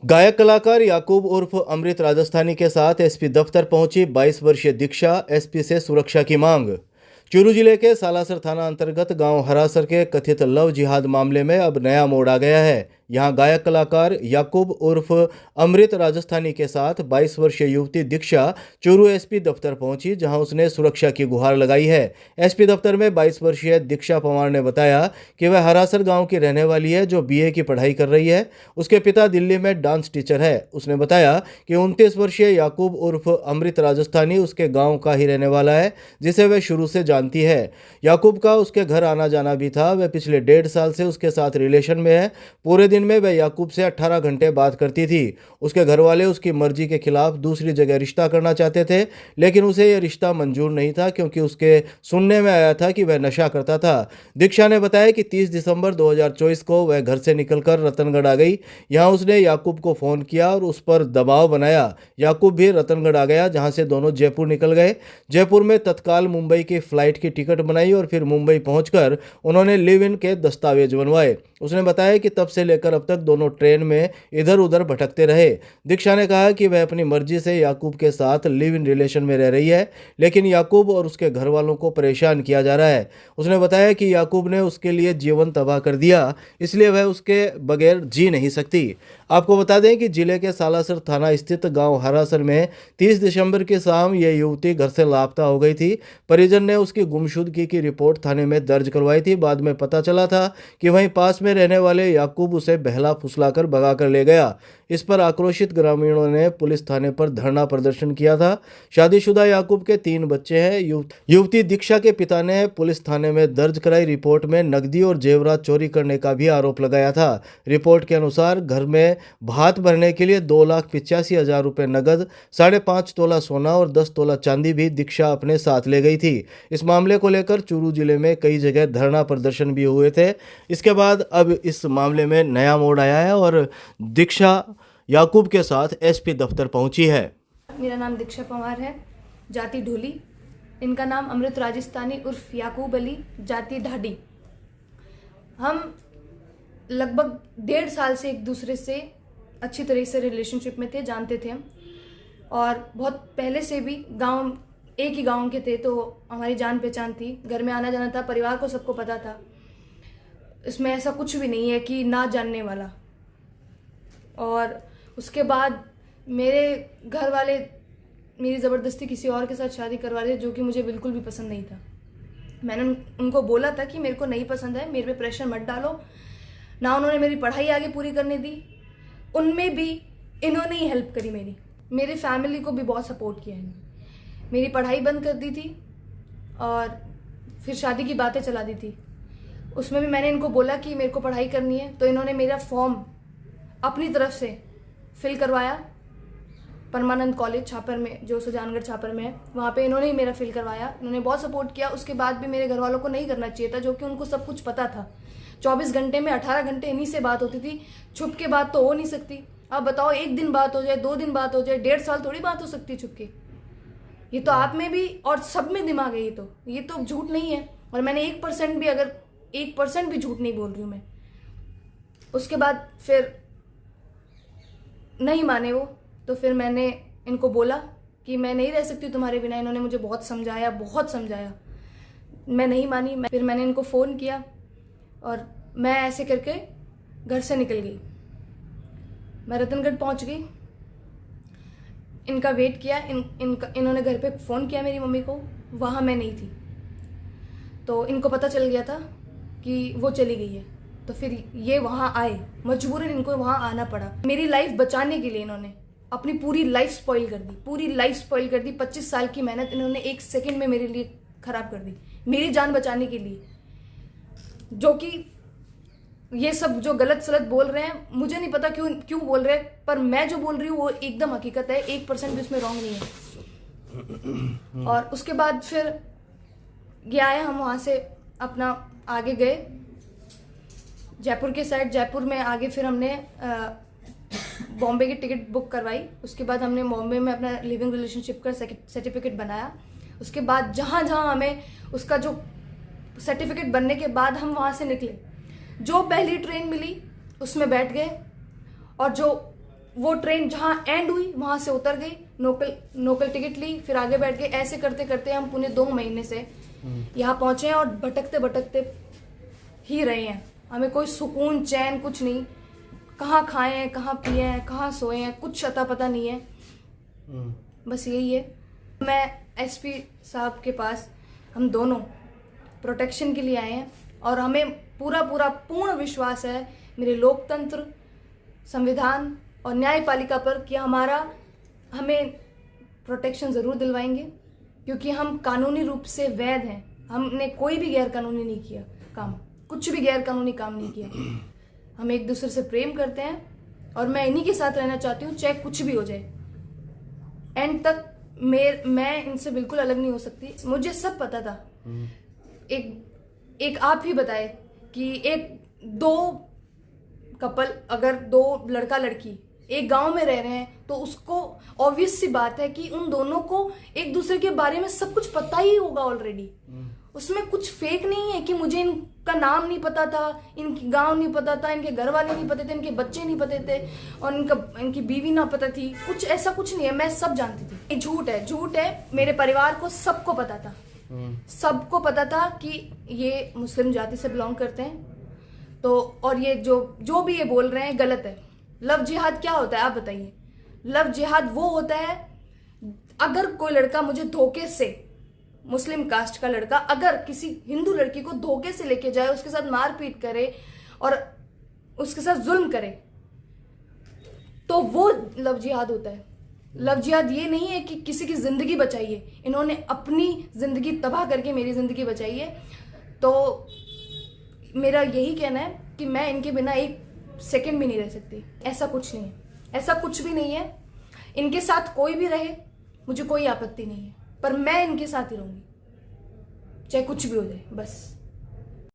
गायक कलाकार याकूब उर्फ अमृत राजस्थानी के साथ एसपी दफ्तर पहुंची 22 वर्षीय दीक्षा। एसपी से सुरक्षा की मांग। चूरू जिले के सालासर थाना अंतर्गत गांव हरासर के कथित लव जिहाद मामले में अब नया मोड़ आ गया है। यहां गायक कलाकार याकूब उर्फ अमृत राजस्थानी के साथ 22 वर्षीय युवती दीक्षा चूरू एसपी दफ्तर पहुंची, जहां उसने सुरक्षा की गुहार लगाई है। एसपी दफ्तर में 22 वर्षीय दीक्षा पवार ने बताया कि वह हरासर गांव की रहने वाली है, जो बीए की पढ़ाई कर रही है। उसके पिता दिल्ली में डांस टीचर है। उसने बताया कि 29 वर्षीय याकूब उर्फ अमृत राजस्थानी उसके गाँव का ही रहने वाला है, जिसे वह शुरू से जानती है। याकूब का उसके घर आना जाना भी था। वह पिछले 1.5 साल से उसके साथ रिलेशन में है। पूरे दिन में वह याकूब से 18 घंटे बात करती थी। उसके घर वाले उसकी मर्जी के खिलाफ दूसरी जगह रिश्ता करना चाहते थे, लेकिन उसे यह रिश्ता मंजूर नहीं था, क्योंकि उसके सुनने में आया था कि वह नशा करता था। दीक्षा ने बताया कि 30 दिसंबर 2024 को वह घर से निकलकर रतनगढ़ आ गई। यहां उसने याकूब को फोन किया और उस पर दबाव बनाया। याकूब भी रतनगढ़ आ गया, जहां से दोनों जयपुर निकल गए। जयपुर में तत्काल मुंबई की फ्लाइट की टिकट बनाई और फिर मुंबई पहुंचकर उन्होंने लिव इन के दस्तावेज बनवाए। उसने बताया कि तब से लेकर अब तक दोनों ट्रेन में इधर उधर भटकते रहे। दीक्षा ने कहा कि वह अपनी मर्जी से याकूब के साथ लिव इन रिलेशन में रह रही है, लेकिन याकूब और उसके घर वालों को परेशान किया जा रहा है। उसने बताया कि याकूब ने उसके लिए जीवन तबाह कर दिया, इसलिए वह उसके बगैर जी नहीं सकती। आपको बता दें कि जिले के सालासर थाना स्थित गांव हरासर में 30 दिसंबर की शाम यह युवती घर से लापता हो गई थी। परिजन ने उसकी गुमशुदगी की रिपोर्ट थाने में दर्ज करवाई थी। बाद में पता चला था कि वहीं पास में रहने वाले याकूब उसे बहला फुसलाकर भगा कर ले गया। इस पर आक्रोशित ग्रामीणों ने पुलिस थाने पर धरना प्रदर्शन किया था। शादीशुदा याकूब के 3 बच्चे हैं। युवती दीक्षा के पिता ने पुलिस थाने में दर्ज कराई रिपोर्ट में नकदी और जेवरात चोरी करने का भी आरोप लगाया था। रिपोर्ट के अनुसार घर में भात भरने के लिए 2,85,000 रुपये नगद, 5.5 तोला सोना और 10 तोला चांदी भी दीक्षा अपने साथ ले गई थी। इस मामले को लेकर चूरू जिले में कई जगह धरना प्रदर्शन भी हुए थे। इसके बाद अब इस मामले में नया मोड़ आया है और दीक्षा याकूब के साथ एसपी दफ्तर पहुंची है। मेरा नाम दीक्षा पवार है, जाति ढोली। इनका नाम अमृत राजस्थानी उर्फ याकूब अली, जाति ढाडी। हम लगभग 1.5 साल से एक दूसरे से अच्छी तरह से रिलेशनशिप में थे, जानते थे हम। और बहुत पहले से भी एक ही गांव के थे, तो हमारी जान पहचान थी। घर में आना जाना था, परिवार को सबको पता था। इसमें ऐसा कुछ भी नहीं है कि ना जानने वाला। और उसके बाद मेरे घर वाले मेरी ज़बरदस्ती किसी और के साथ शादी करवा रहे, जो कि मुझे बिल्कुल भी पसंद नहीं था। मैंने उनको बोला था कि मेरे को नहीं पसंद है, मेरे पे प्रेशर मत डालो। ना उन्होंने मेरी पढ़ाई आगे पूरी करने दी, उनमें भी इन्होंने ही हेल्प करी। मेरी फैमिली को भी बहुत सपोर्ट किया इन्होंने। मेरी पढ़ाई बंद कर दी थी और फिर शादी की बातें चला दी थी। उसमें भी मैंने इनको बोला कि मेरे को पढ़ाई करनी है, तो इन्होंने मेरा फॉर्म अपनी तरफ से फिल करवाया। परमानंद कॉलेज छापर में, जो सुजानगढ़ छापर में है, वहाँ पे इन्होंने ही मेरा फिल करवाया। इन्होंने बहुत सपोर्ट किया। उसके बाद भी मेरे घर वालों को नहीं करना चाहिए था, जो कि उनको सब कुछ पता था। 24 घंटे में 18 घंटे इन्हीं से बात होती थी। छुप के बात तो हो नहीं सकती। अब बताओ, 1 दिन बात हो जाए, 2 दिन बात हो जाए, 1.5 साल थोड़ी बात हो सकती है छुप के। ये तो आप में भी और सब में दिमाग है। ये तो झूठ नहीं है। और मैंने 1% भी झूठ नहीं बोल रही हूँ मैं। उसके बाद फिर नहीं माने वो, तो फिर मैंने इनको बोला कि मैं नहीं रह सकती तुम्हारे बिना। इन्होंने मुझे बहुत समझाया। मैं नहीं मानी। फिर मैंने इनको फ़ोन किया और मैं ऐसे करके घर से निकल गई। मैं रतनगढ़ पहुंच गई। इनका वेट किया। इन्होंने घर पे फ़ोन किया मेरी मम्मी को। वहाँ मैं नहीं थी, तो इनको पता चल गया था कि वो चली गई है। तो फिर ये वहाँ आए, मजबूरन इनको वहाँ आना पड़ा। मेरी लाइफ बचाने के लिए इन्होंने अपनी पूरी लाइफ स्पॉइल कर दी। 25 साल की मेहनत इन्होंने 1 सेकंड में मेरे लिए खराब कर दी, मेरी जान बचाने के लिए। जो कि ये सब जो गलत सलत बोल रहे हैं, मुझे नहीं पता क्यों बोल रहे हैं, पर मैं जो बोल रही हूँ वो एकदम हकीकत है। 1% भी उसमें रॉन्ग नहीं है। और उसके बाद फिर ये आए, हम वहाँ से अपना आगे गए जयपुर के साइड। जयपुर में आगे फिर हमने बॉम्बे की टिकट बुक करवाई। उसके बाद हमने बॉम्बे में अपना लिविंग रिलेशनशिप का सर्टिफिकेट बनाया। उसके बाद जहाँ हमें उसका जो सर्टिफिकेट बनने के बाद हम वहाँ से निकले। जो पहली ट्रेन मिली उसमें बैठ गए, और जो वो ट्रेन जहाँ एंड हुई वहाँ से उतर गई, लोकल टिकट ली, फिर आगे बैठ गए। ऐसे करते करते हम पुणे 2 महीने से यहाँ पहुँचे हैं और भटकते भटकते ही रहे हैं। हमें कोई सुकून चैन कुछ नहीं, कहाँ खाए हैं, कहाँ पिए हैं, कहाँ सोए हैं, कुछ अता पता नहीं है। बस यही है। मैं एसपी साहब के पास हम दोनों प्रोटेक्शन के लिए आए हैं और हमें पूर्ण विश्वास है मेरे लोकतंत्र, संविधान और न्यायपालिका पर कि हमें प्रोटेक्शन ज़रूर दिलवाएंगे, क्योंकि हम कानूनी रूप से वैध हैं। हमने कोई भी गैर कानूनी नहीं किया काम, कुछ भी गैर कानूनी काम नहीं किया। हम एक दूसरे से प्रेम करते हैं और मैं इन्हीं के साथ रहना चाहती हूँ, चाहे कुछ भी हो जाए। एंड तक मैं इनसे बिल्कुल अलग नहीं हो सकती। मुझे सब पता था। एक आप ही बताए कि दो कपल, अगर 2 लड़का लड़की एक गांव में रह रहे हैं तो उसको ऑब्वियस सी बात है कि उन दोनों को एक दूसरे के बारे में सब कुछ पता ही होगा ऑलरेडी। उसमें कुछ फेक नहीं है कि मुझे इनका नाम नहीं पता था, इनकी गांव नहीं पता था, इनके घर वाले नहीं पते थे, इनके बच्चे नहीं पते थे और इनकी बीवी ना पता थी। कुछ ऐसा कुछ नहीं है, मैं सब जानती थी। ये झूठ है। मेरे परिवार को सबको पता था, सबको पता था कि ये मुस्लिम जाति से बिलोंग करते हैं। तो और ये जो भी ये बोल रहे हैं गलत है। लव जिहाद क्या होता है आप बताइए? लव जिहाद वो होता है अगर कोई लड़का मुझे धोखे से, मुस्लिम कास्ट का लड़का अगर किसी हिंदू लड़की को धोखे से लेके जाए, उसके साथ मारपीट करे और उसके साथ जुल्म करे, तो वो लव जिहाद होता है। लव जिहाद ये नहीं है कि किसी की जिंदगी बचाइए। इन्होंने अपनी जिंदगी तबाह करके मेरी जिंदगी बचाई है। तो मेरा यही कहना है कि मैं इनके बिना 1 सेकंड भी नहीं रह सकती। ऐसा कुछ नहीं है, ऐसा कुछ भी नहीं है। इनके साथ कोई भी रहे, मुझे कोई आपत्ति नहीं है, पर मैं इनके साथ ही रहूंगी, चाहे कुछ भी हो जाए। बस।